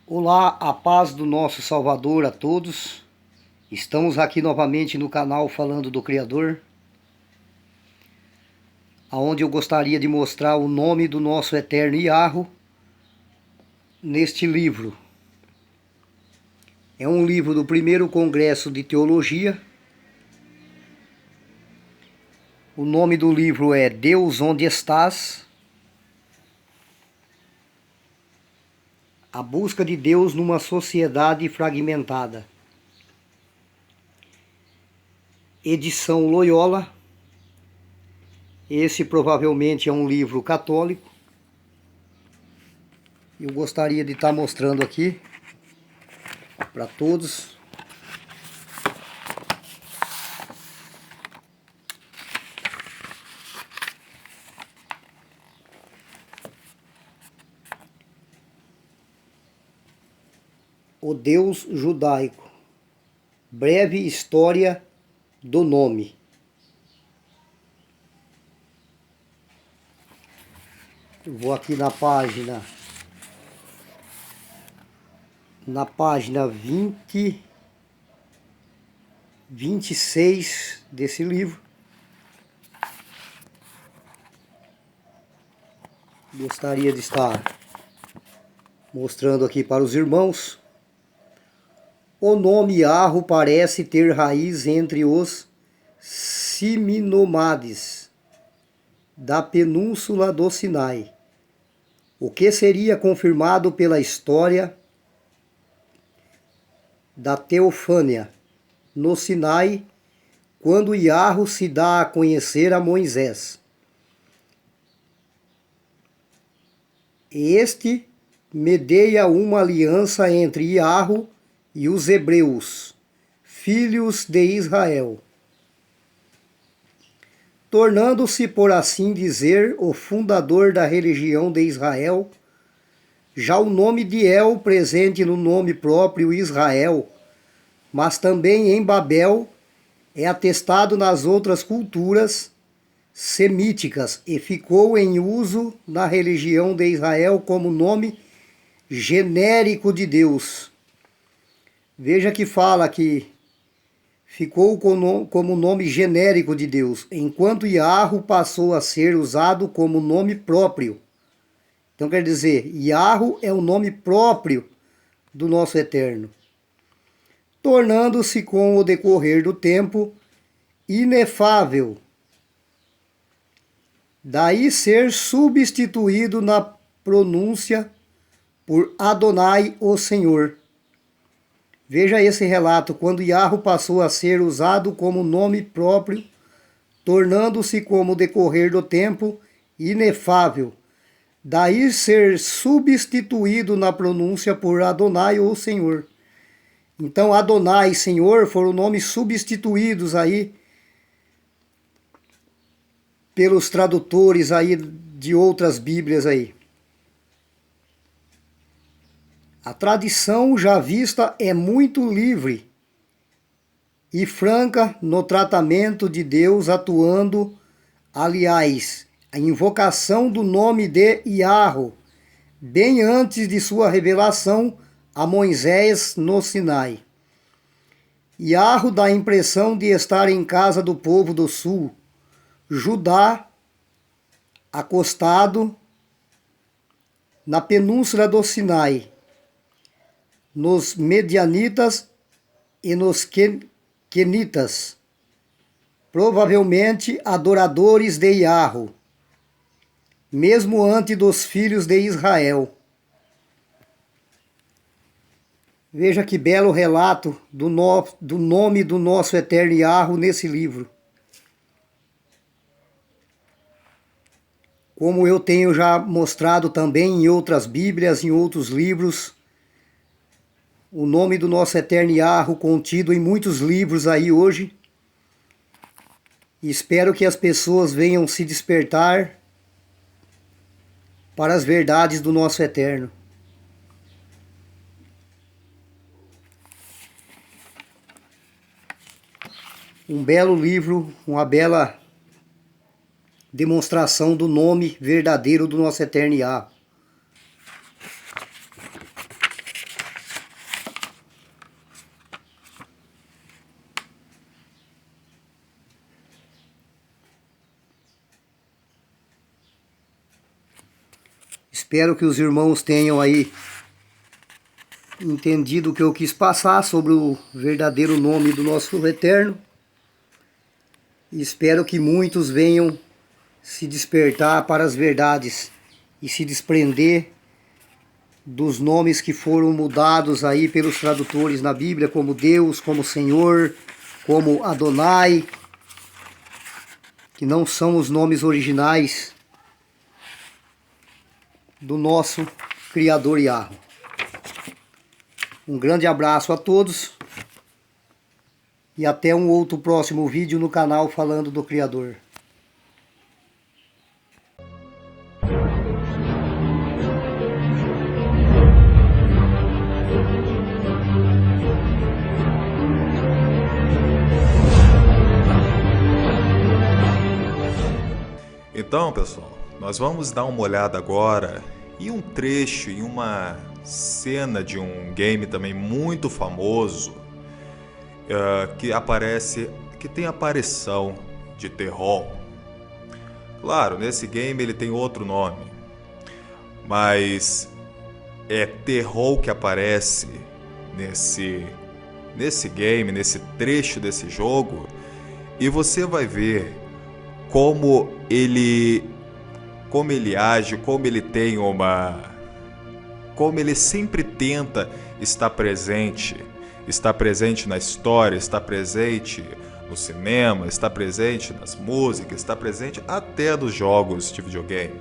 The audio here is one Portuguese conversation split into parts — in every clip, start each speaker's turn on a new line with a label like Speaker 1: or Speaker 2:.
Speaker 1: Olá, a paz do nosso Salvador a todos. Estamos aqui novamente no canal Falando do Criador, aonde eu gostaria de mostrar o nome do nosso eterno Yahweh neste livro. É um livro do primeiro Congresso de Teologia. O nome do livro é Deus Onde Estás? A busca de Deus numa sociedade fragmentada. Edição Loyola. Esse provavelmente é um livro católico. Eu gostaria de estar mostrando aqui para todos. O Deus Judaico. Breve história do nome. Eu vou aqui na página 26 desse livro. Gostaria de estar mostrando aqui para os irmãos. O nome Yahweh parece ter raiz entre os Seminomades da Península do Sinai, o que seria confirmado pela história da Teofânia no Sinai, quando Yahweh se dá a conhecer a Moisés. Este medeia uma aliança entre Yahweh e os hebreus, filhos de Israel, tornando-se, por assim dizer, o fundador da religião de Israel. Já o nome de El, presente no nome próprio Israel, mas também em Babel, é atestado nas outras culturas semíticas e ficou em uso na religião de Israel como nome genérico de Deus. Veja que fala que ficou como nome genérico de Deus, enquanto Yahweh passou a ser usado como nome próprio. Então quer dizer, Yahweh é o nome próprio do nosso Eterno, tornando-se com o decorrer do tempo inefável. Daí ser substituído na pronúncia por Adonai, o Senhor. Veja esse relato, quando Yahweh passou a ser usado como nome próprio, tornando-se como decorrer do tempo inefável. Daí ser substituído na pronúncia por Adonai ou Senhor. Então Adonai e Senhor foram nomes substituídos aí pelos tradutores aí de outras Bíblias aí. A tradição já vista é muito livre e franca no tratamento de Deus, atuando, aliás, a invocação do nome de Yahweh, bem antes de sua revelação a Moisés no Sinai. Yahweh dá a impressão de estar em casa do povo do sul, Judá, acostado na península do Sinai, nos Medianitas e nos Quenitas, provavelmente adoradores de Yahweh, mesmo antes dos filhos de Israel. Veja que belo relato do nome do nosso eterno Yahweh nesse livro. Como eu tenho já mostrado também em outras Bíblias, em outros livros, o nome do nosso eterno Yahweh contido em muitos livros aí hoje. Espero que as pessoas venham se despertar para as verdades do nosso eterno. Um belo livro, uma bela demonstração do nome verdadeiro do nosso eterno Yahweh. Espero que os irmãos tenham aí entendido o que eu quis passar sobre o verdadeiro nome do nosso Eterno. E espero que muitos venham se despertar para as verdades e se desprender dos nomes que foram mudados aí pelos tradutores na Bíblia, como Deus, como Senhor, como Adonai, que não são os nomes originais do nosso Criador Yahweh. Um grande abraço a todos e até um outro próximo vídeo no canal Falando do Criador.
Speaker 2: Então, pessoal, nós vamos dar uma olhada agora em um trecho, em uma cena de um game também muito famoso que tem a aparição de Terron. Claro, nesse game ele tem outro nome, mas é Terron que aparece nesse game, nesse trecho desse jogo, e você vai ver como ele age, como ele sempre tenta estar presente na história, está presente no cinema, está presente nas músicas, está presente até nos jogos de videogame.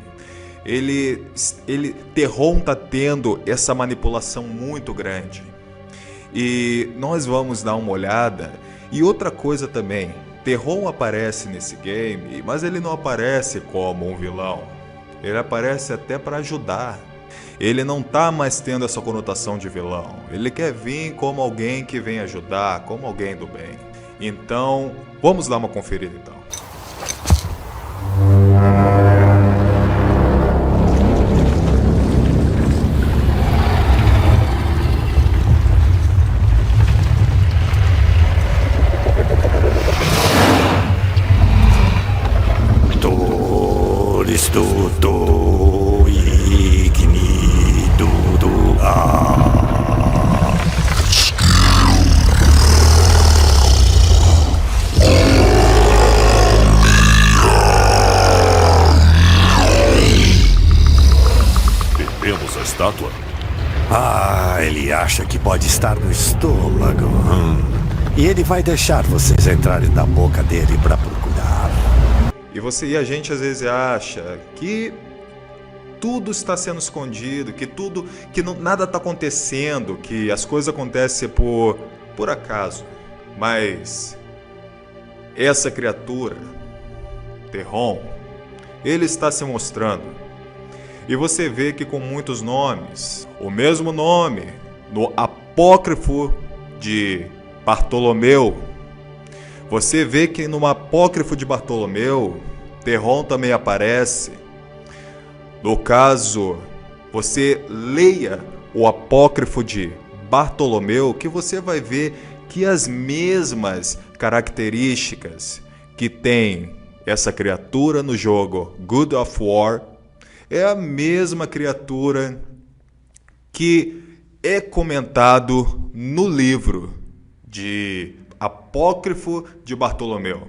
Speaker 2: Terron está tendo essa manipulação muito grande. E nós vamos dar uma olhada. E outra coisa também, Terron aparece nesse game, mas ele não aparece como um vilão. Ele aparece até para ajudar. Ele não está mais tendo essa conotação de vilão. Ele quer vir como alguém que vem ajudar, como alguém do bem. Então, vamos dar uma conferida então.
Speaker 3: Vemos a estátua?
Speaker 4: Ele acha que pode estar no estômago. E ele vai deixar vocês entrarem na boca dele para procurar.
Speaker 2: E a gente às vezes acha que tudo está sendo escondido, nada está acontecendo, que as coisas acontecem por acaso. Mas essa criatura, Terron, ele está se mostrando. E você vê que com muitos nomes, o mesmo nome no apócrifo de Bartolomeu, você vê que no apócrifo de Bartolomeu, Terron também aparece. No caso, você leia o apócrifo de Bartolomeu, que você vai ver que as mesmas características que tem essa criatura no jogo God of War é a mesma criatura que é comentado no livro de Apócrifo de Bartolomeu.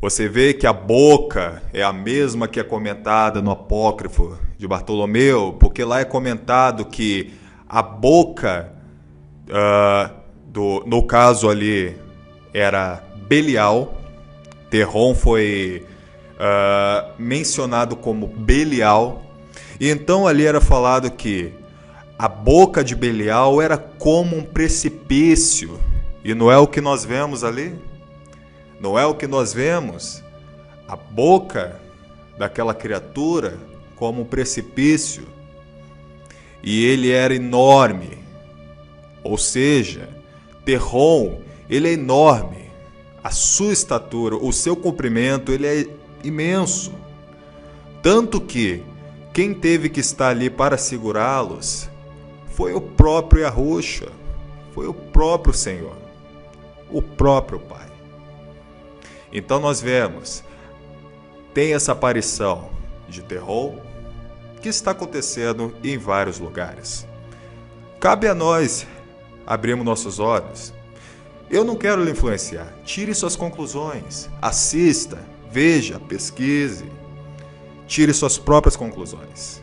Speaker 2: Você vê que a boca é a mesma que é comentada no Apócrifo de Bartolomeu, porque lá é comentado que a boca, no caso ali, era Belial. Terron foi mencionado como Belial. E então ali era falado que a boca de Belial era como um precipício. E não é o que nós vemos ali? Não é o que nós vemos? A boca daquela criatura como um precipício. E ele era enorme. Ou seja, Terron, ele é enorme. A sua estatura, o seu comprimento, ele é imenso. Tanto que quem teve que estar ali para segurá-los foi o próprio Yahushua, foi o próprio Senhor, o próprio Pai. Então nós vemos, tem essa aparição de Terron, que está acontecendo em vários lugares. Cabe a nós abrirmos nossos olhos. Eu não quero lhe influenciar. Tire suas conclusões. Assista, veja, pesquise. Tire suas próprias conclusões.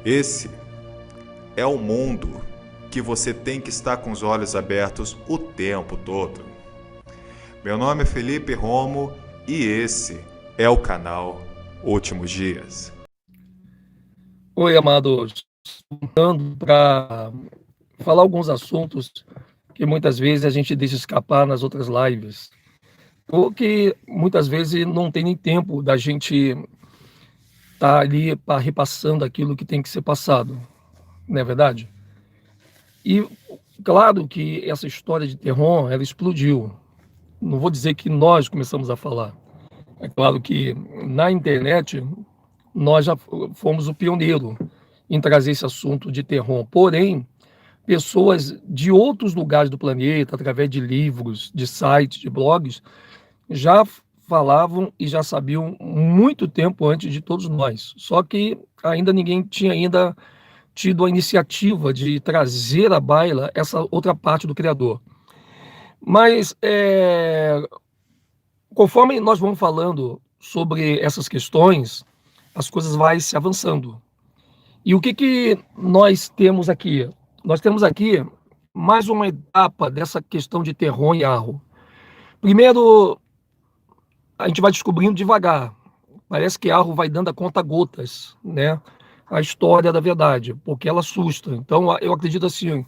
Speaker 2: Esse é o mundo que você tem que estar com os olhos abertos o tempo todo. Meu nome é Felipe Romo e esse é o canal Últimos Dias.
Speaker 3: Oi, amados. Voltando para falar alguns assuntos que muitas vezes a gente deixa escapar nas outras lives, ou que muitas vezes não tem nem tempo da gente estar ali repassando aquilo que tem que ser passado, não é verdade? E claro que essa história de Terron, ela explodiu. Não vou dizer que nós começamos a falar. É claro que na internet nós já fomos o pioneiro em trazer esse assunto de Terron. Porém, pessoas de outros lugares do planeta, através de livros, de sites, de blogs, já falavam e já sabiam muito tempo antes de todos nós. Só que ainda ninguém tinha tido a iniciativa de trazer à baila essa outra parte do Criador. Mas, conforme nós vamos falando sobre essas questões, as coisas vão se avançando. E o que nós temos aqui? Nós temos aqui mais uma etapa dessa questão de Terron e Arro. Primeiro, a gente vai descobrindo devagar. Parece que Arro vai dando a conta gotas, né? A história da verdade, porque ela assusta. Então, eu acredito assim,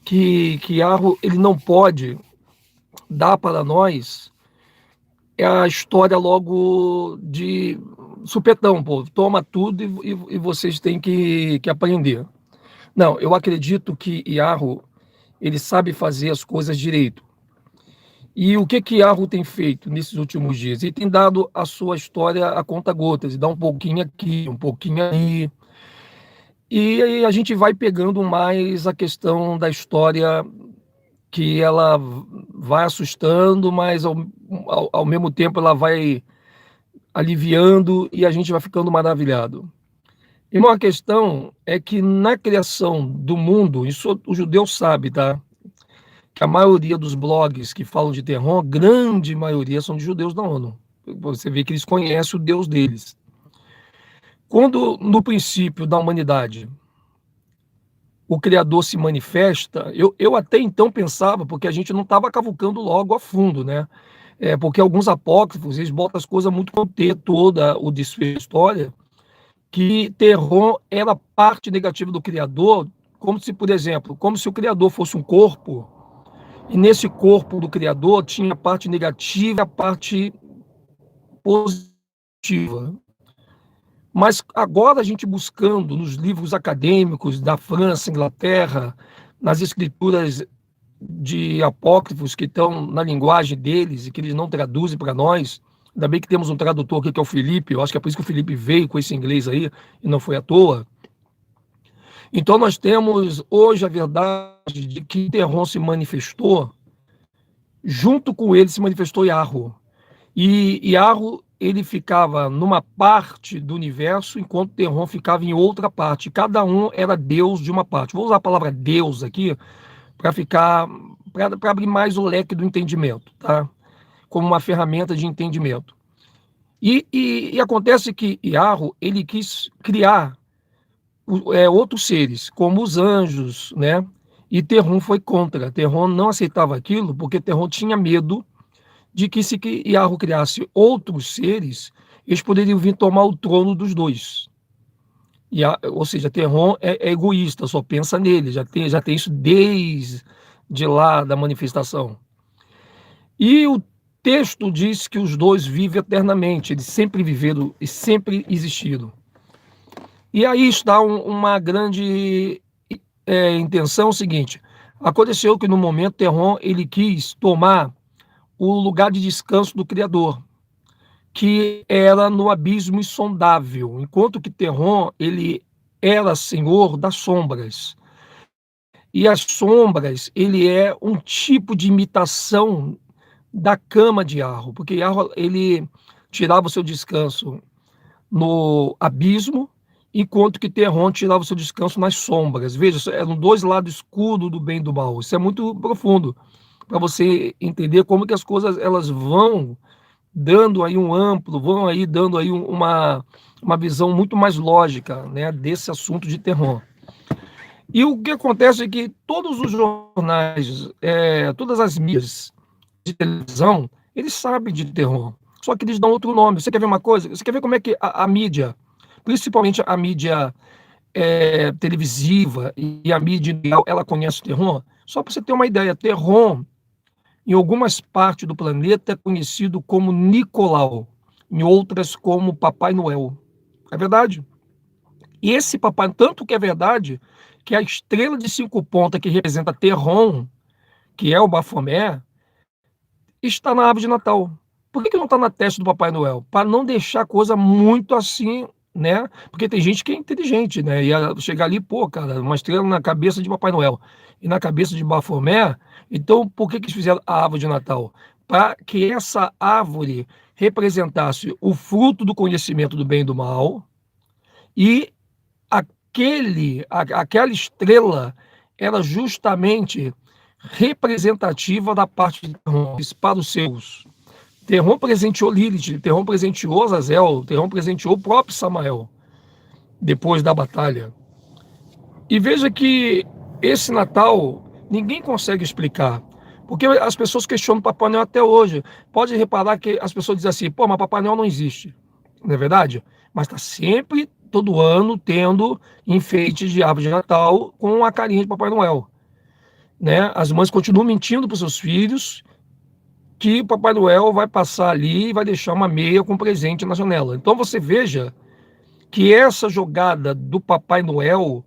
Speaker 3: que Arro, ele não pode dar para nós a história logo de supetão, pô, toma tudo e vocês têm que aprender. Não, eu acredito que Iarro, ele sabe fazer as coisas direito. E o que Iarro tem feito nesses últimos dias? Ele tem dado a sua história a conta-gotas, e dá um pouquinho aqui, um pouquinho ali. E aí a gente vai pegando mais a questão da história, que ela vai assustando, mas ao mesmo tempo ela vai aliviando e a gente vai ficando maravilhado. E uma questão é que na criação do mundo, isso o judeu sabe, tá? Que a maioria dos blogs que falam de Terron, grande maioria são de judeus da ONU. Você vê que eles conhecem o Deus deles. Quando no princípio da humanidade o Criador se manifesta, eu até então pensava, porque a gente não estava cavucando logo a fundo, né? Porque alguns apócrifos, eles botam as coisas muito com toda o desfecho da história, que Terron era parte negativa do Criador, como se, por exemplo, como se o Criador fosse um corpo, e nesse corpo do Criador tinha a parte negativa e a parte positiva. Mas agora a gente buscando nos livros acadêmicos da França, Inglaterra, nas escrituras de apócrifos que estão na linguagem deles e que eles não traduzem para nós, ainda bem que temos um tradutor aqui que é o Felipe, eu acho que é por isso que o Felipe veio com esse inglês aí, e não foi à toa. Então nós temos hoje a verdade de que Terron se manifestou, junto com ele se manifestou Iarro. E Iarro, ele ficava numa parte do universo, enquanto Terron ficava em outra parte. Cada um era Deus de uma parte. Vou usar a palavra Deus aqui para abrir mais o leque do entendimento, tá? Como uma ferramenta de entendimento. E acontece que Iarro, ele quis criar outros seres, como os anjos, né? E Terron foi contra. Terron não aceitava aquilo, porque Terron tinha medo de que se Iarro criasse outros seres, eles poderiam vir tomar o trono dos dois. Ou seja, Terron é egoísta, só pensa nele, já tem isso desde lá da manifestação. E o texto diz que os dois vivem eternamente, eles sempre viveram e sempre existiram. E aí está uma grande intenção, seguinte: aconteceu que no momento Terron, ele quis tomar o lugar de descanso do Criador, que era no abismo insondável, enquanto que Terron, ele era senhor das sombras. E as sombras, ele é um tipo de imitação da cama de Iarro, porque Iarro, ele tirava o seu descanso no abismo enquanto que Terron tirava o seu descanso nas sombras. Veja, eram dois lados escuros do bem e do mal. Isso é muito profundo para você entender como que as coisas elas vão dando aí um amplo, vão aí dando aí uma visão muito mais lógica, né, desse assunto de Terron. E o que acontece é que todos os jornais, todas as mídias de televisão, eles sabem de Terron, só que eles dão outro nome. Você quer ver uma coisa? Você quer ver como é que a mídia, principalmente a mídia televisiva e a mídia, ela conhece o Terron? Só para você ter uma ideia, Terron, em algumas partes do planeta, é conhecido como Nicolau, em outras como Papai Noel. É verdade? E esse papai, tanto que é verdade, que a estrela de 5 pontas que representa Terron, que é o Bafomé, está na árvore de Natal. Por que não está na testa do Papai Noel? Para não deixar a coisa muito assim, né? Porque tem gente que é inteligente, né? E chegar ali, pô, cara, uma estrela na cabeça de Papai Noel e na cabeça de Bafomé. Então, por que eles fizeram a árvore de Natal? Para que essa árvore representasse o fruto do conhecimento do bem e do mal, e aquela estrela era justamente representativa da parte de Terron para os seus. Terron presenteou Lilith, Terron presenteou Azazel, Terron presenteou o próprio Samael depois da batalha. E veja que esse Natal ninguém consegue explicar, porque as pessoas questionam o Papai Noel até hoje. Pode reparar que as pessoas dizem assim, pô, mas Papai Noel não existe, não é verdade? Mas está sempre, todo ano, tendo enfeites de árvore de Natal com a carinha de Papai Noel, né? As mães continuam mentindo para os seus filhos que o Papai Noel vai passar ali e vai deixar uma meia com presente na janela. Então você veja que essa jogada do Papai Noel,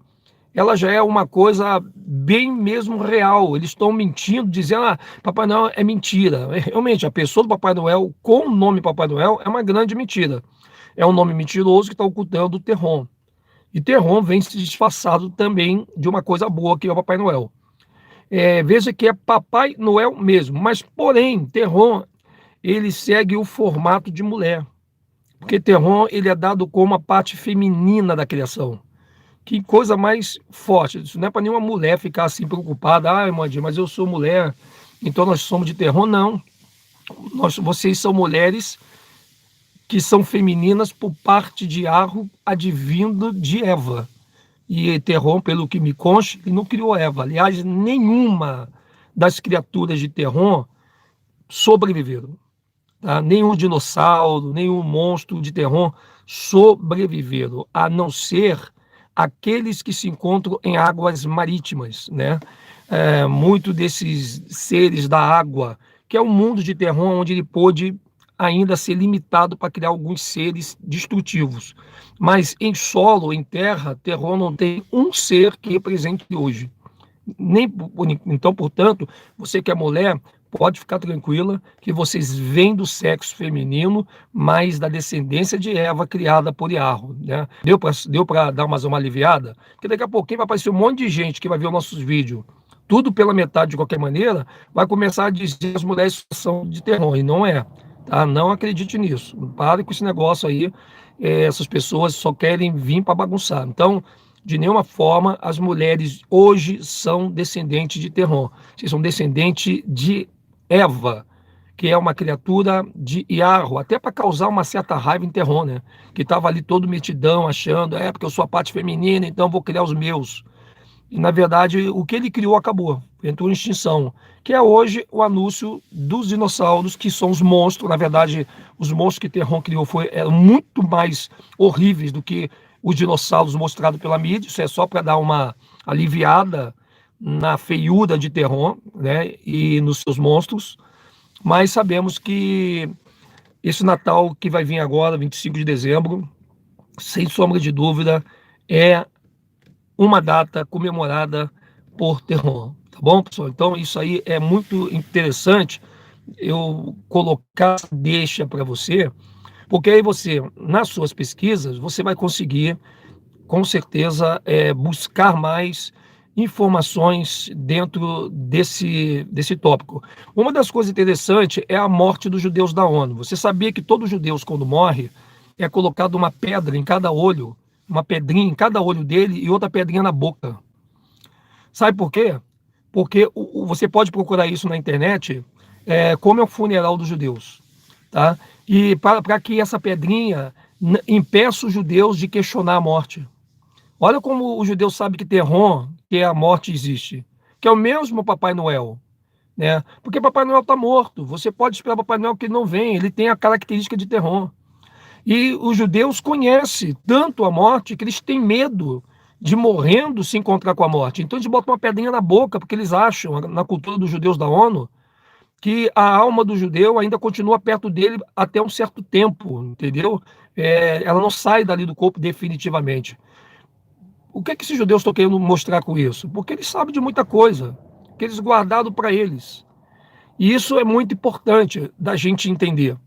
Speaker 3: ela já é uma coisa bem mesmo real. Eles estão mentindo, dizendo, Papai Noel é mentira. Realmente, a pessoa do Papai Noel com o nome Papai Noel é uma grande mentira. É um nome mentiroso que está ocultando o Terron. E Terron vem se disfarçado também de uma coisa boa, que é o Papai Noel. Veja que é Papai Noel mesmo, mas porém, Terron, ele segue o formato de mulher, porque Terron, ele é dado como a parte feminina da criação. Que coisa mais forte, isso não é para nenhuma mulher ficar assim preocupada, Mandinha, mas eu sou mulher, então nós somos de Terron. Não, vocês são mulheres que são femininas por parte de Arro, advindo de Eva. E Terron, pelo que me consta, ele não criou Eva. Aliás, nenhuma das criaturas de Terron sobreviveram. Tá? Nenhum dinossauro, nenhum monstro de Terron sobreviveram, a não ser aqueles que se encontram em águas marítimas, né? Muito desses seres da água, que é o mundo de Terron, onde ele pôde ainda ser limitado para criar alguns seres destrutivos. Mas em solo, em terra, Terron não tem um ser que represente hoje. Então, portanto, você que é mulher, pode ficar tranquila que vocês vêm do sexo feminino, mas da descendência de Eva criada por Iarro, né? Deu para dar uma aliviada? Porque daqui a pouquinho vai aparecer um monte de gente que vai ver os nossos vídeos, tudo pela metade de qualquer maneira, vai começar a dizer que as mulheres são de Terron, e não é. Tá? Não acredite nisso. Pare com esse negócio aí. Essas pessoas só querem vir para bagunçar. Então, de nenhuma forma, as mulheres hoje são descendentes de Terron. Vocês são descendentes de Eva, que é uma criatura de Iarro, até para causar uma certa raiva em Terron, né? Que estava ali todo metidão, achando, porque eu sou a parte feminina, então vou criar os meus. E, na verdade, o que ele criou acabou, entrou em extinção, que é hoje o anúncio dos dinossauros, que são os monstros. Na verdade, os monstros que Terron criou eram muito mais horríveis do que os dinossauros mostrados pela mídia. Isso é só para dar uma aliviada na feiura de Terron, né, e nos seus monstros. Mas sabemos que esse Natal que vai vir agora, 25 de dezembro, sem sombra de dúvida, é uma data comemorada por Terron, tá bom, pessoal? Então, isso aí é muito interessante eu colocar deixa para você, porque aí você, nas suas pesquisas, você vai conseguir, com certeza, buscar mais informações dentro desse tópico. Uma das coisas interessantes é a morte dos judeus da ONU. Você sabia que todos os judeus, quando morrem, é colocado uma pedra em cada olho uma pedrinha em cada olho dele e outra pedrinha na boca. Sabe por quê? Porque você pode procurar isso na internet, como é o funeral dos judeus, tá? E para que essa pedrinha impeça os judeus de questionar a morte. Olha como o judeu sabe que Terron, que a morte existe, que é o mesmo Papai Noel, né? Porque Papai Noel está morto. Você pode esperar Papai Noel que ele não vem, ele tem a característica de Terron. E os judeus conhecem tanto a morte que eles têm medo de morrendo se encontrar com a morte. Então eles botam uma pedrinha na boca, porque eles acham, na cultura dos judeus da ONU, que a alma do judeu ainda continua perto dele até um certo tempo, entendeu? Ela não sai dali do corpo definitivamente. O que esses judeus estão querendo mostrar com isso? Porque eles sabem de muita coisa, que eles guardaram para eles. E isso é muito importante da gente entender.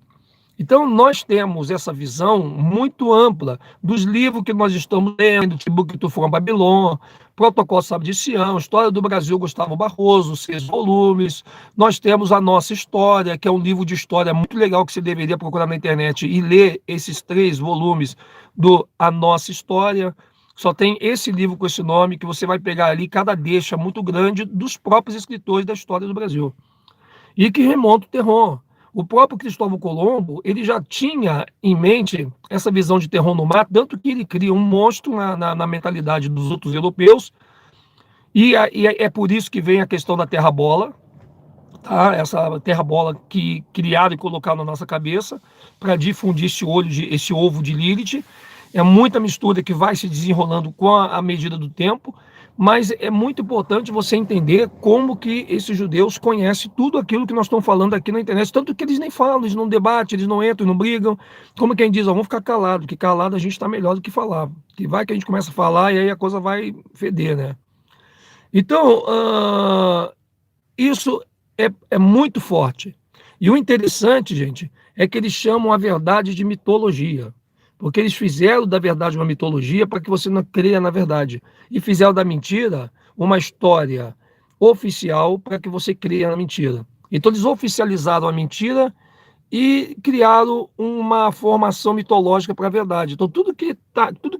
Speaker 3: Então, nós temos essa visão muito ampla dos livros que nós estamos lendo, tipo que tu for Babilônia, Protocolo Sábio de Sião, História do Brasil, Gustavo Barroso, 6 volumes. Nós temos a Nossa História, que é um livro de história muito legal que você deveria procurar na internet e ler esses 3 volumes do A Nossa História. Só tem esse livro com esse nome, que você vai pegar ali cada deixa muito grande dos próprios escritores da história do Brasil. E que remonta o Terron. O próprio Cristóvão Colombo, ele já tinha em mente essa visão de Terron no mar, tanto que ele cria um monstro na mentalidade dos outros europeus, e é por isso que vem a questão da terra-bola, tá? Essa terra-bola que criaram e colocaram na nossa cabeça, para difundir esse ovo de Lilith. É muita mistura que vai se desenrolando com a medida do tempo, mas é muito importante você entender como que esses judeus conhecem tudo aquilo que nós estamos falando aqui na internet, tanto que eles nem falam, eles não debatem, eles não entram, não brigam, como quem diz, vamos ficar calado, que calado a gente está melhor do que falar, que vai que a gente começa a falar e aí a coisa vai feder, né? Então, isso é muito forte. E o interessante, gente, é que eles chamam a verdade de mitologia. Porque eles fizeram da verdade uma mitologia para que você não creia na verdade. E fizeram da mentira uma história oficial para que você creia na mentira. Então eles oficializaram a mentira e criaram uma formação mitológica para a verdade. Então tudo que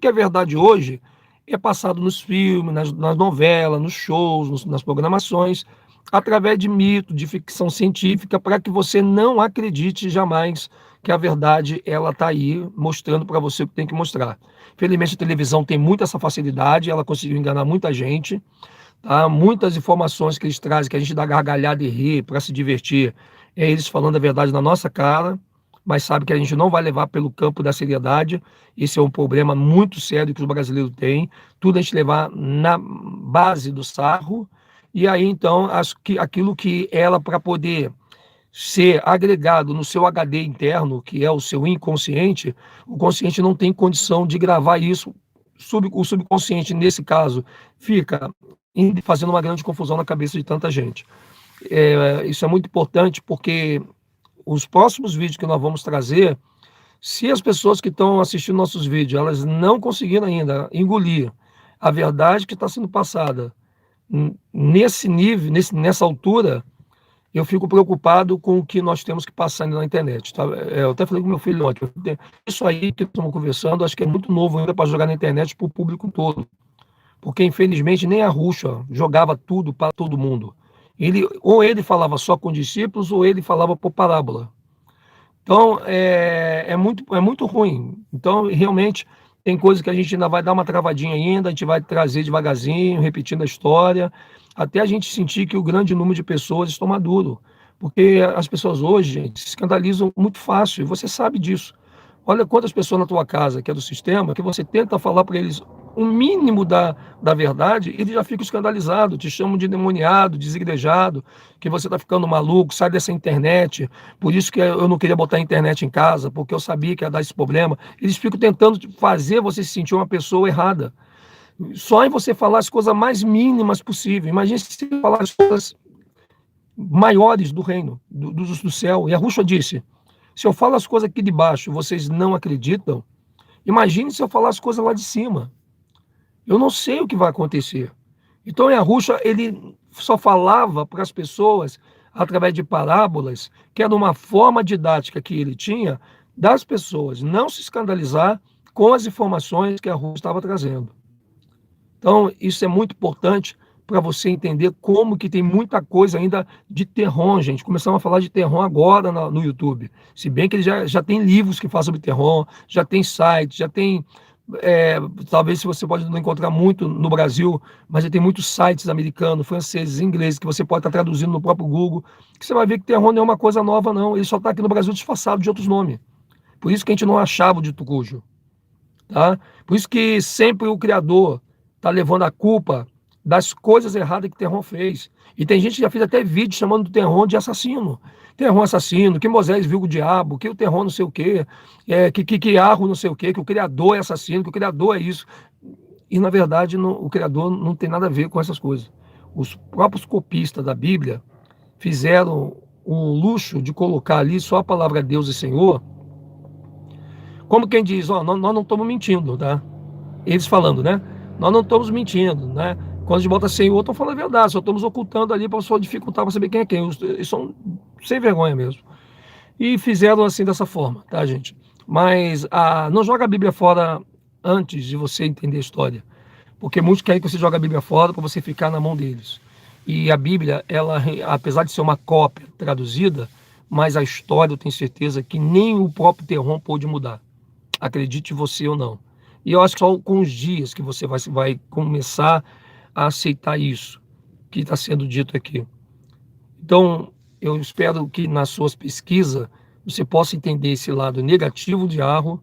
Speaker 3: é verdade hoje é passado nos filmes, nas novelas, nos shows, nas programações, através de mito, de ficção científica, para que você não acredite jamais que a verdade ela está aí mostrando para você o que tem que mostrar. Felizmente a televisão tem muita essa facilidade, ela conseguiu enganar muita gente, tá? Muitas informações que eles trazem, que a gente dá gargalhada e ri para se divertir, é eles falando a verdade na nossa cara, mas sabe que a gente não vai levar pelo campo da seriedade. Esse é um problema muito sério que os brasileiros têm, tudo a gente levar na base do sarro, e aí então aquilo que ela, para poder ser agregado no seu HD interno, que é o seu inconsciente, o consciente não tem condição de gravar isso. O subconsciente, nesse caso, fica fazendo uma grande confusão na cabeça de tanta gente. Isso é muito importante, porque os próximos vídeos que nós vamos trazer, se as pessoas que estão assistindo nossos vídeos, elas não conseguiram ainda engolir a verdade que está sendo passada nesse nível, nessa altura, eu fico preocupado com o que nós temos que passar na internet. Tá? Eu até falei com meu filho ontem, isso aí que estamos conversando, acho que é muito novo ainda para jogar na internet para o público todo. Porque, infelizmente, nem a Ruxa jogava tudo para todo mundo. Ou ele falava só com discípulos, ou ele falava por parábola. Então, é muito ruim. Então, realmente, tem coisas que a gente ainda vai dar uma travadinha ainda, a gente vai trazer devagarzinho, repetindo a história, até a gente sentir que o grande número de pessoas estão maduro. Porque as pessoas hoje, gente, se escandalizam muito fácil, e você sabe disso. Olha quantas pessoas na tua casa, que é do sistema, que você tenta falar para eles o mínimo da verdade, eles já ficam escandalizados, te chamam de endemoniado, desigrejado, que você está ficando maluco, sai dessa internet, por isso que eu não queria botar a internet em casa, porque eu sabia que ia dar esse problema. Eles ficam tentando fazer você se sentir uma pessoa errada. Só em você falar as coisas mais mínimas possível. Imagine se você falar as coisas maiores do reino, do céu. E a Ruxa disse, se eu falo as coisas aqui de baixo, vocês não acreditam, imagine se eu falar as coisas lá de cima. Eu não sei o que vai acontecer. Então, a Ruxa, ele só falava para as pessoas, através de parábolas, que era uma forma didática que ele tinha, das pessoas não se escandalizar com as informações que a Rússia estava trazendo. Então, isso é muito importante para você entender como que tem muita coisa ainda de Terron, gente. Começamos a falar de Terron agora no YouTube. Se bem que ele já tem livros que falam sobre Terron, já tem sites, já tem... talvez se você pode não encontrar muito no Brasil, mas já tem muitos sites americanos, franceses, ingleses, que você pode estar traduzindo no próprio Google, que você vai ver que Terron não é uma coisa nova, não. Ele só está aqui no Brasil disfarçado de outros nomes. Por isso que a gente não achava o dito cujo. Tá? Por isso que sempre o Criador está levando a culpa das coisas erradas que Terron fez. E tem gente que já fez até vídeo chamando o Terron de assassino. Terron assassino, que Moisés viu o diabo, que o Terron não sei o quê, que Arro não sei o quê, que o Criador é assassino, que o Criador é isso. E, na verdade, o Criador não tem nada a ver com essas coisas. Os próprios copistas da Bíblia fizeram o luxo de colocar ali só a palavra Deus e Senhor, como quem diz, ó, nós não estamos mentindo, tá? Eles falando, né? Nós não estamos mentindo, né? Quando a gente bota Senhor, estão falando a verdade, só estamos ocultando ali para só dificultar para saber quem é quem. Eles são sem vergonha mesmo. E fizeram assim dessa forma, tá, gente? Mas não joga a Bíblia fora antes de você entender a história. Porque muitos querem que você jogue a Bíblia fora para você ficar na mão deles. E a Bíblia, ela, apesar de ser uma cópia traduzida, mas a história eu tenho certeza que nem o próprio Terron pôde mudar. Acredite você ou não. E eu acho que só com os dias que você vai começar a aceitar isso que está sendo dito aqui. Então, eu espero que nas suas pesquisas você possa entender esse lado negativo de Arro,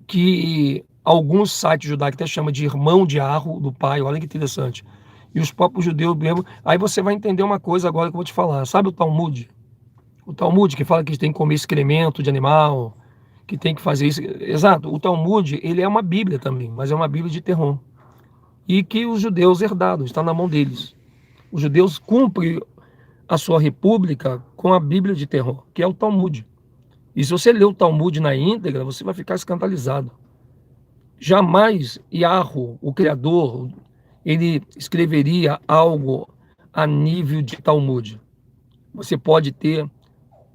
Speaker 3: que alguns sites judaicos até chamam de irmão de Arro, do pai, olha que interessante. E os próprios judeus mesmo. Aí você vai entender uma coisa agora que eu vou te falar. Sabe o Talmud? O Talmud que fala que a gente tem que comer excremento de animal, que tem que fazer isso. Exato, o Talmud, ele é uma Bíblia também, mas é uma Bíblia de Terron. E que os judeus herdaram, está na mão deles. Os judeus cumprem a sua república com a Bíblia de Terron, que é o Talmud. E se você ler o Talmud na íntegra, você vai ficar escandalizado. Jamais Yarro, o Criador, ele escreveria algo a nível de Talmud. Você pode ter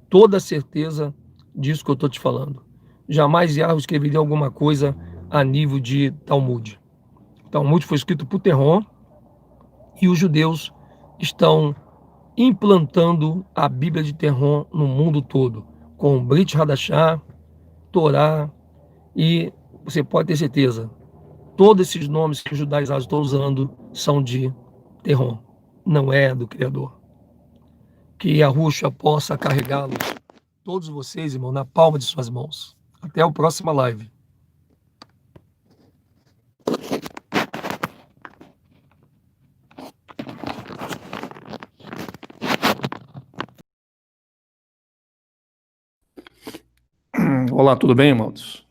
Speaker 3: toda a certeza disso que eu estou te falando. Jamais Yarro escreveria alguma coisa a nível de Talmud. Talmud foi escrito por Terron e os judeus estão implantando a Bíblia de Terron no mundo todo, com Brit Hadashah, Torá, e você pode ter certeza, todos esses nomes que os judaizados estão usando são de Terron, não é do Criador. Que Yahushua possa carregá-los, todos vocês, irmão, na palma de suas mãos. Até a próxima live. Olá, tudo bem, irmãos?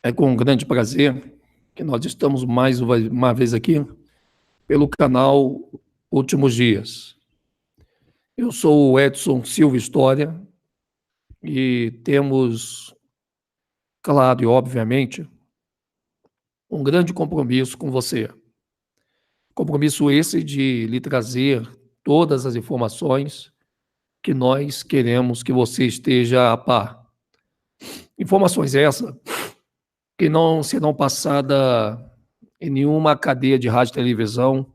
Speaker 3: É com grande prazer que nós estamos mais uma vez aqui pelo canal Últimos Dias. Eu sou o Edson Silva História e temos, claro e obviamente, um grande compromisso com você. Compromisso esse de lhe trazer todas as informações que nós queremos que você esteja a par. Informações essas que não serão passadas em nenhuma cadeia de rádio e televisão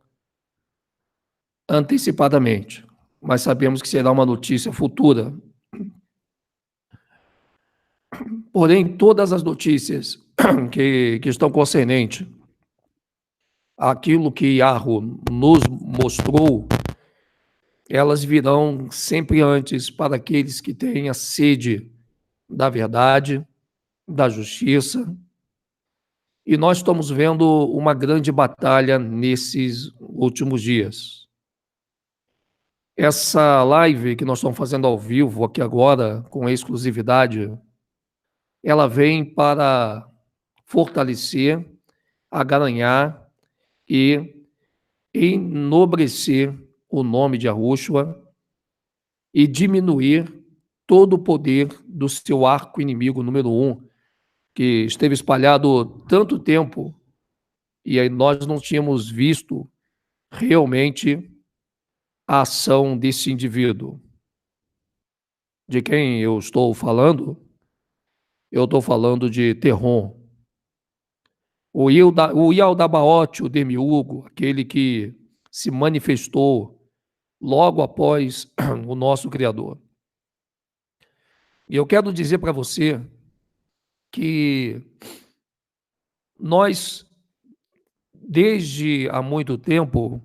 Speaker 3: antecipadamente, mas sabemos que será uma notícia futura. Porém, todas as notícias que estão concernentes àquilo que Yarro nos mostrou, elas virão sempre antes para aqueles que têm a sede da verdade, da justiça. E nós estamos vendo uma grande batalha nesses últimos dias. Essa live que nós estamos fazendo ao vivo aqui agora, com exclusividade, ela vem para fortalecer, agaranhar e enobrecer o nome de Yahushua e diminuir todo o poder do seu arco inimigo número 1, que esteve espalhado tanto tempo e aí nós não tínhamos visto realmente a ação desse indivíduo. De quem eu estou falando Eu estou falando de Terron. O Yaldabaoth, o Demiurgo, aquele que se manifestou logo após o nosso Criador. E eu quero dizer para você que nós, desde há muito tempo,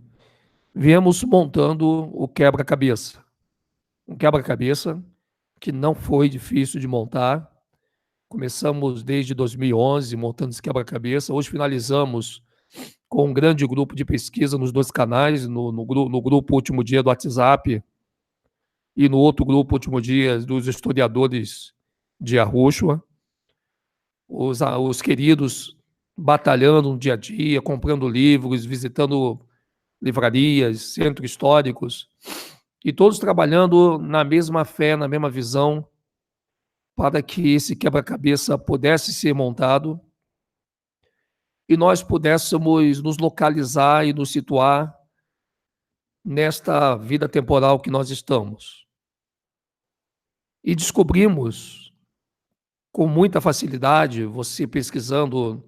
Speaker 3: viemos montando o quebra-cabeça. Um quebra-cabeça que não foi difícil de montar. Começamos desde 2011 montando esse quebra-cabeça. Hoje finalizamos com um grande grupo de pesquisa nos 2 canais, no grupo Último Dia do WhatsApp e no outro grupo Último Dia dos historiadores de Arúshua. Os queridos batalhando no dia a dia, comprando livros, visitando livrarias, centros históricos, e todos trabalhando na mesma fé, na mesma visão, para que esse quebra-cabeça pudesse ser montado e nós pudéssemos nos localizar e nos situar nesta vida temporal que nós estamos. E descobrimos com muita facilidade, você pesquisando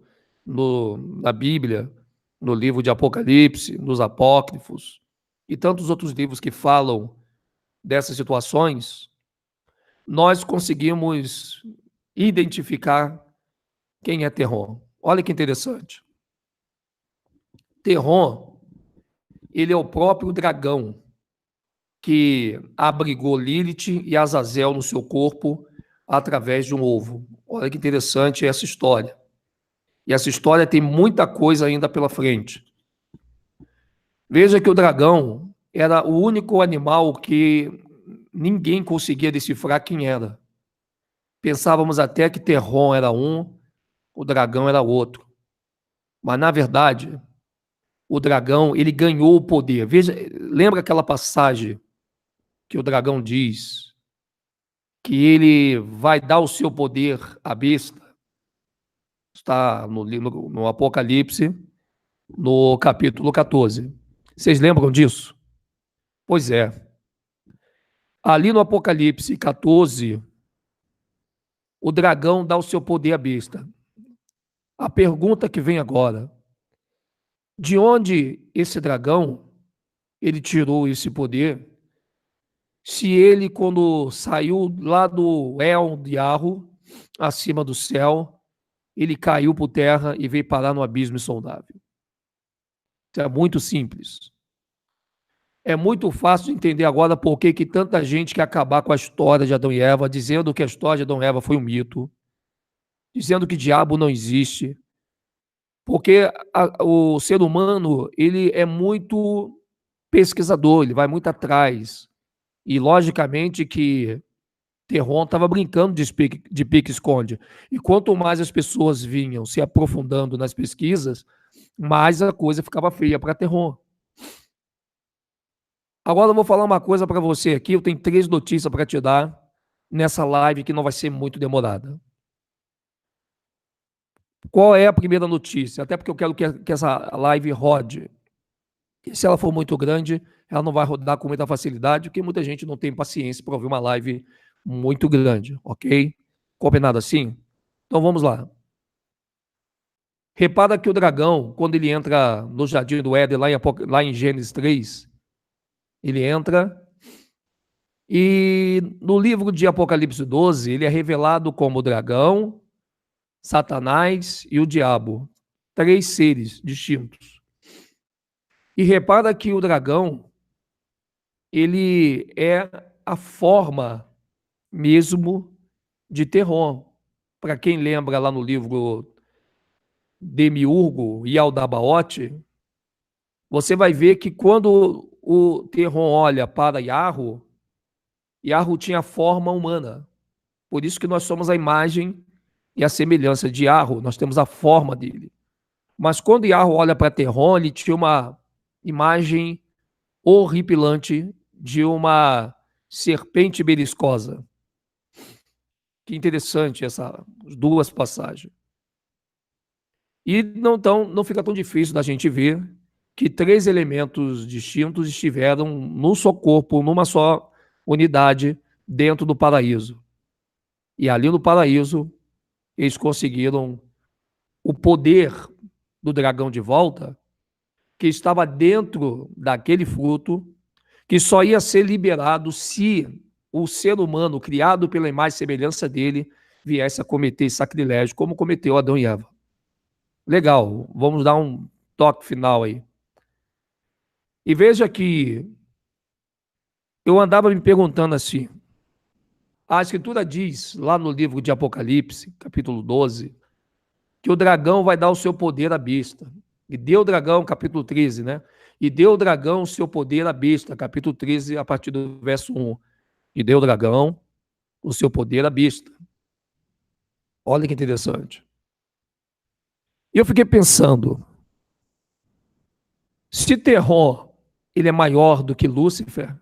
Speaker 3: na Bíblia, no livro de Apocalipse, nos apócrifos e tantos outros livros que falam dessas situações, nós conseguimos identificar quem é Terron. Olha que interessante. Terron, ele é o próprio dragão que abrigou Lilith e Azazel no seu corpo através de um ovo. Olha que interessante essa história. E essa história tem muita coisa ainda pela frente. Veja que o dragão era o único animal que ninguém conseguia decifrar quem era. Pensávamos até que Terron era um, o dragão era outro. Mas, na verdade, o dragão, ele ganhou o poder. Veja, lembra aquela passagem que o dragão diz que ele vai dar o seu poder à besta? Está no Apocalipse, no capítulo 14. Vocês lembram disso? Pois é. Ali no Apocalipse 14, o dragão dá o seu poder à besta. A pergunta que vem agora: de onde esse dragão, ele tirou esse poder? Se ele, quando saiu lá do El de Arro, acima do céu, ele caiu por terra e veio parar no abismo insondável. Isso é muito simples. É muito fácil de entender agora por que tanta gente quer acabar com a história de Adão e Eva, dizendo que a história de Adão e Eva foi um mito, dizendo que diabo não existe. Porque o ser humano, ele é muito pesquisador, ele vai muito atrás. E, logicamente, que Terron estava brincando de pique-esconde. E quanto mais as pessoas vinham se aprofundando nas pesquisas, mais a coisa ficava feia para Terron. Agora eu vou falar uma coisa para você aqui. Eu tenho 3 notícias para te dar nessa live que não vai ser muito demorada. Qual é a primeira notícia? Até porque eu quero que essa live rode. E se ela for muito grande, ela não vai rodar com muita facilidade, porque muita gente não tem paciência para ouvir uma live muito grande, ok? Combinado assim? Então vamos lá. Repara que o dragão, quando ele entra no Jardim do Éden, lá em Gênesis 3, ele entra e no livro de Apocalipse 12, ele é revelado como o dragão, Satanás e o diabo. 3 seres distintos. E repara que o dragão, ele é a forma mesmo de Terron. Para quem lembra lá no livro Demiurgo e Yaldabaoth, você vai ver que quando o Terron olha para Yarro, Yarro tinha forma humana. Por isso que nós somos a imagem e a semelhança de Yarro, nós temos a forma dele. Mas quando Yarro olha para Terron, ele tinha uma imagem horripilante de uma serpente beliscosa. Que interessante essas 2 passagens. E não fica tão difícil da gente ver que 3 elementos distintos estiveram num só corpo, numa só unidade, dentro do paraíso. E ali no paraíso, eles conseguiram o poder do dragão de volta, que estava dentro daquele fruto, que só ia ser liberado se o ser humano, criado pela imagem e semelhança dele, viesse a cometer sacrilégio, como cometeu Adão e Eva. Legal, vamos dar um toque final aí. E veja que eu andava me perguntando assim, a Escritura diz, lá no livro de Apocalipse, capítulo 12, que o dragão vai dar o seu poder à besta. E deu o dragão, capítulo 13, né? E deu o dragão o seu poder à besta, capítulo 13, a partir do verso 1. E deu o dragão o seu poder à besta. Olha que interessante. E eu fiquei pensando, se Terror ele é maior do que Lúcifer,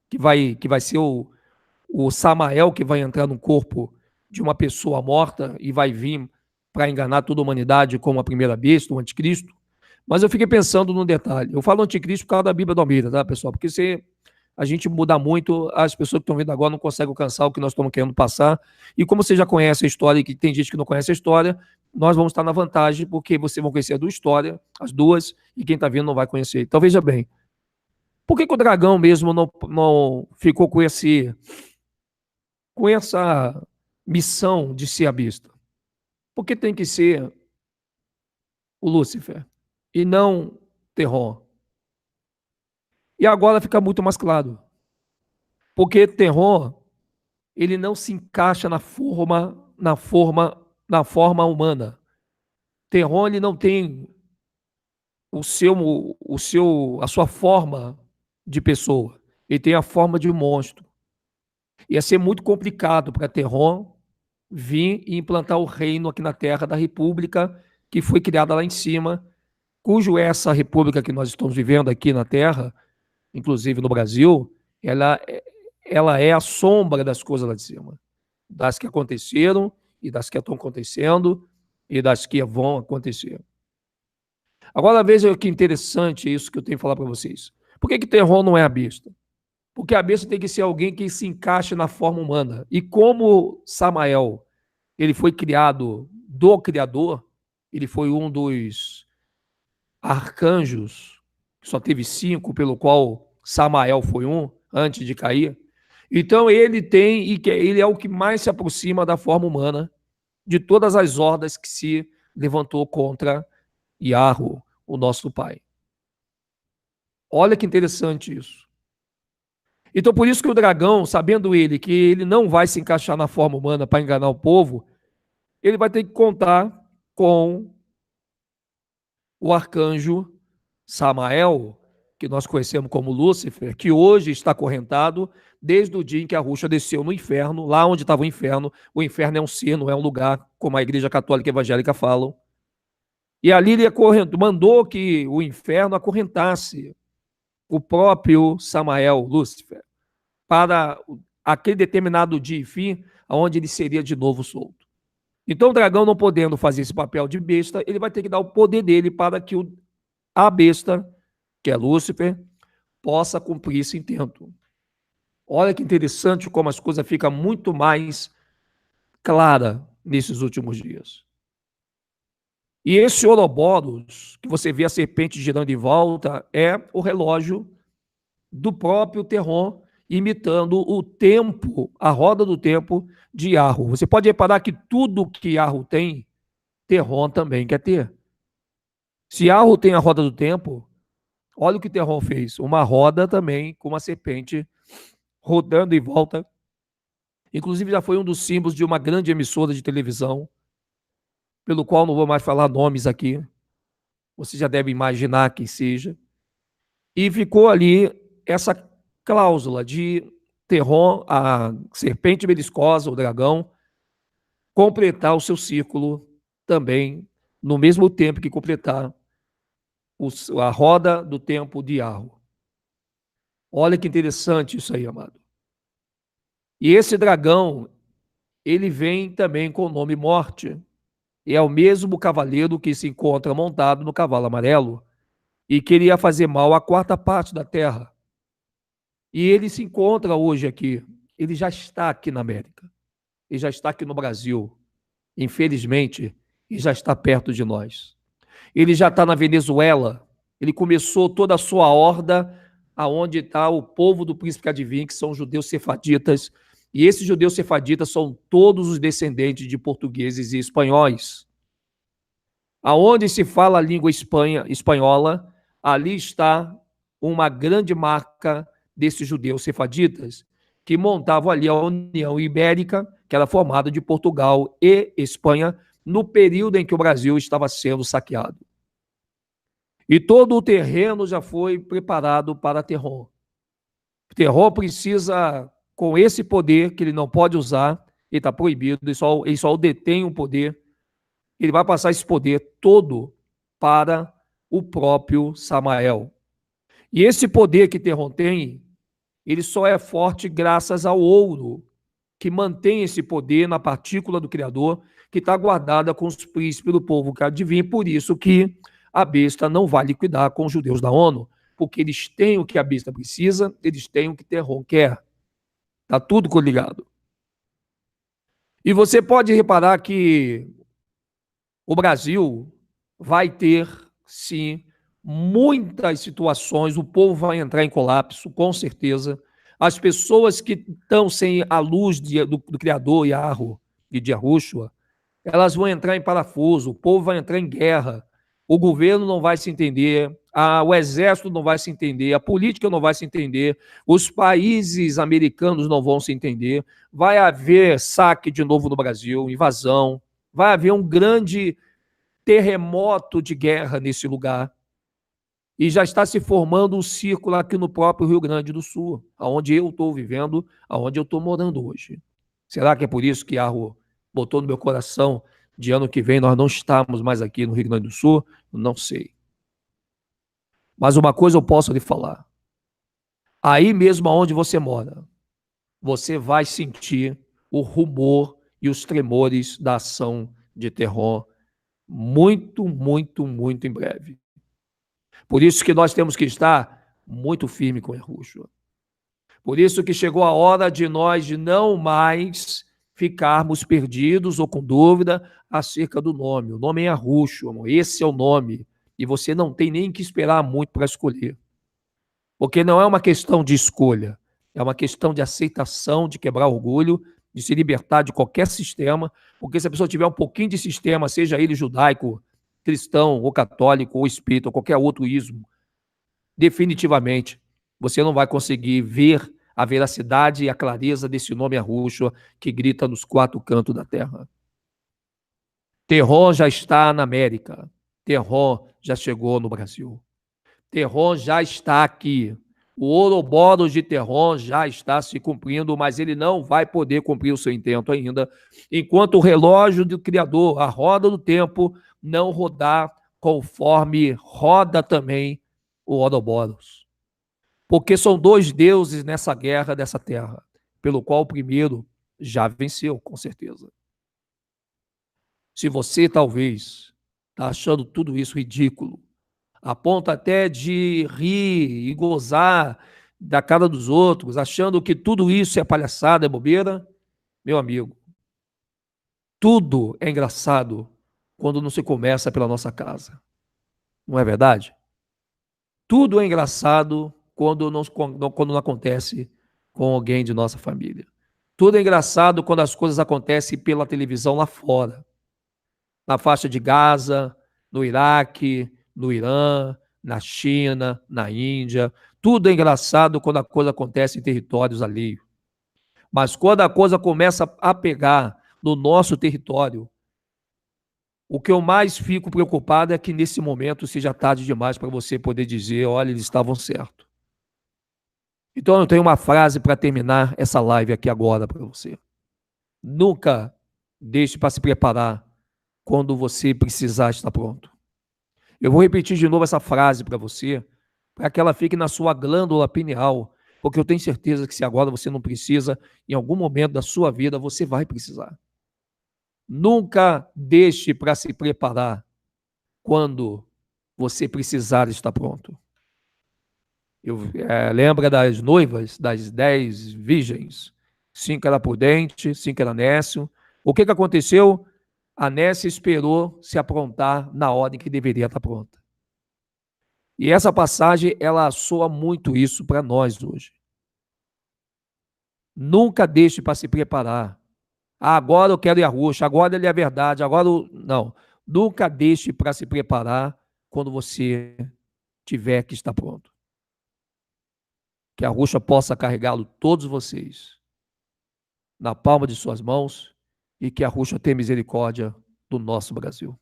Speaker 3: que vai ser o Samael que vai entrar no corpo de uma pessoa morta e vai vir para enganar toda a humanidade como a primeira besta, o anticristo. Mas eu fiquei pensando num detalhe. Eu falo anticristo por causa da Bíblia do Almeida, tá, pessoal? Porque se a gente mudar muito, as pessoas que estão vendo agora não conseguem alcançar o que nós estamos querendo passar. E como você já conhece a história e que tem gente que não conhece a história, nós vamos estar na vantagem, porque vocês vão conhecer a história, as duas, e quem está vendo não vai conhecer. Então, veja bem, por que o dragão mesmo não ficou com essa missão de ser a besta? Porque tem que ser o Lúcifer e não Terror. E agora fica muito mais claro. Porque Terror, ele não se encaixa na forma humana. Terror, ele não tem a sua forma de pessoa. Ele tem a forma de monstro. Ia ser muito complicado para Terror vir e implantar o reino aqui na Terra da República que foi criada lá em cima, cujo essa república que nós estamos vivendo aqui na Terra, inclusive no Brasil, ela é a sombra das coisas lá de cima, das que aconteceram e das que estão acontecendo e das que vão acontecer. Agora veja que interessante isso que eu tenho que falar para vocês. Por que Terror não é a besta? Porque a besta tem que ser alguém que se encaixe na forma humana. E como Samael, ele foi criado do Criador, ele foi um dos arcanjos, só teve 5, pelo qual Samael foi um, antes de cair. Então ele é o que mais se aproxima da forma humana de todas as hordas que se levantou contra Yahweh, o nosso Pai. Olha que interessante isso. Então, por isso que o dragão, sabendo ele que ele não vai se encaixar na forma humana para enganar o povo, ele vai ter que contar com o arcanjo Samael, que nós conhecemos como Lúcifer, que hoje está acorrentado desde o dia em que a Ruxa desceu no inferno, lá onde estava o inferno. O inferno é um ser, não é um lugar, como a Igreja Católica e Evangélica falam. E ali ele mandou que o inferno acorrentasse o próprio Samael, Lúcifer, para aquele determinado dia e fim, onde ele seria de novo solto. Então o dragão, não podendo fazer esse papel de besta, ele vai ter que dar o poder dele para que a besta, que é Lúcifer, possa cumprir esse intento. Olha que interessante como as coisas ficam muito mais claras nesses últimos dias. E esse Ouroboros, que você vê a serpente girando em volta, é o relógio do próprio Terror, imitando o tempo, a roda do tempo de Yahweh. Você pode reparar que tudo que Yahweh tem, Terror também quer ter. Se Yahweh tem a roda do tempo, olha o que Terror fez. Uma roda também com uma serpente rodando em volta. Inclusive já foi um dos símbolos de uma grande emissora de televisão, pelo qual não vou mais falar nomes aqui. Você já deve imaginar quem seja. E ficou ali essa cláusula de Terror, a serpente beliscosa, o dragão, completar o seu círculo também no mesmo tempo que completar a roda do tempo de Yahweh. Olha que interessante isso aí, amado. E esse dragão, ele vem também com o nome Morte. É o mesmo cavaleiro que se encontra montado no cavalo amarelo e queria fazer mal à quarta parte da terra. E ele se encontra hoje aqui. Ele já está aqui na América. Ele já está aqui no Brasil. Infelizmente, ele já está perto de nós. Ele já está na Venezuela. Ele começou toda a sua horda aonde está o povo do príncipe Cadivim, que são os judeus sefaditas. E esses judeus sefaditas são todos os descendentes de portugueses e espanhóis. Aonde se fala a língua espanhola, ali está uma grande marca desses judeus sefaditas, que montavam ali a União Ibérica, que era formada de Portugal e Espanha, no período em que o Brasil estava sendo saqueado. E todo o terreno já foi preparado para Terron. Terron precisa, com esse poder que ele não pode usar, ele está proibido, ele só detém o poder, ele vai passar esse poder todo para o próprio Samael. E esse poder que Terron tem, ele só é forte graças ao ouro, que mantém esse poder na partícula do Criador, que está guardada com os príncipes do povo Cadivim. Por isso que a besta não vai liquidar com os judeus da ONU, porque eles têm o que a besta precisa, eles têm o que Terron quer. Está tudo coligado. E você pode reparar que o Brasil vai ter, sim, muitas situações, o povo vai entrar em colapso, com certeza. As pessoas que estão sem a luz do Criador, Yahweh e de Yahushua, elas vão entrar em parafuso, o povo vai entrar em guerra, o governo não vai se entender, o exército não vai se entender, a política não vai se entender, os países americanos não vão se entender, vai haver saque de novo no Brasil, invasão, vai haver um grande terremoto de guerra nesse lugar. E já está se formando um círculo aqui no próprio Rio Grande do Sul, onde eu estou vivendo, onde eu estou morando hoje. Será que é por isso que Yahweh botou no meu coração de ano que vem nós não estamos mais aqui no Rio Grande do Sul? Não sei. Mas uma coisa eu posso lhe falar. Aí mesmo onde você mora, você vai sentir o rumor e os tremores da ação de Terron muito, muito, muito em breve. Por isso que nós temos que estar muito firme com Yahushua. Por isso que chegou a hora de nós não mais ficarmos perdidos ou com dúvida acerca do nome. O nome é Yahushua, esse é o nome. E você não tem nem que esperar muito para escolher. Porque não é uma questão de escolha, é uma questão de aceitação, de quebrar orgulho, de se libertar de qualquer sistema, porque se a pessoa tiver um pouquinho de sistema, seja ele judaico, cristão, ou católico, ou espírita, ou qualquer outro ismo, definitivamente você não vai conseguir ver a veracidade e a clareza desse nome Yahushua que grita nos quatro cantos da terra. Terron já está na América, Terron já chegou no Brasil, Terron já está aqui. O Ouroboros de Terron já está se cumprindo, mas ele não vai poder cumprir o seu intento ainda, enquanto o relógio do Criador, a roda do tempo, não rodar conforme roda também o Ouroboros. Porque são dois deuses nessa guerra dessa terra, pelo qual o primeiro já venceu, com certeza. Se você talvez está achando tudo isso ridículo, a ponto até de rir e gozar da cara dos outros, achando que tudo isso é palhaçada, é bobeira, meu amigo, tudo é engraçado quando não se começa pela nossa casa. Não é verdade? Tudo é engraçado quando não acontece com alguém de nossa família. Tudo é engraçado quando as coisas acontecem pela televisão lá fora. Na faixa de Gaza, no Iraque, no Irã, na China, na Índia. Tudo é engraçado quando a coisa acontece em territórios alheios. Mas quando a coisa começa a pegar no nosso território, o que eu mais fico preocupado é que nesse momento seja tarde demais para você poder dizer, olha, eles estavam certos. Então eu tenho uma frase para terminar essa live aqui agora para você. Nunca deixe para se preparar quando você precisar estar pronto. Eu vou repetir de novo essa frase para você, para que ela fique na sua glândula pineal, porque eu tenho certeza que se agora você não precisa, em algum momento da sua vida você vai precisar. Nunca deixe para se preparar quando você precisar estar pronto. Lembra das noivas, das 10 virgens? 5 era prudente, 5 era nécio. O que aconteceu? A Néssia esperou se aprontar na ordem que deveria estar pronta. E essa passagem, ela soa muito isso para nós hoje. Nunca deixe para se preparar. Ah, agora eu quero ir à Arusha, agora ele é a verdade, agora não. Nunca deixe para se preparar quando você tiver que estar pronto. Que a Arusha possa carregá-lo, todos vocês, na palma de suas mãos, e que a Arusha tenha misericórdia do nosso Brasil.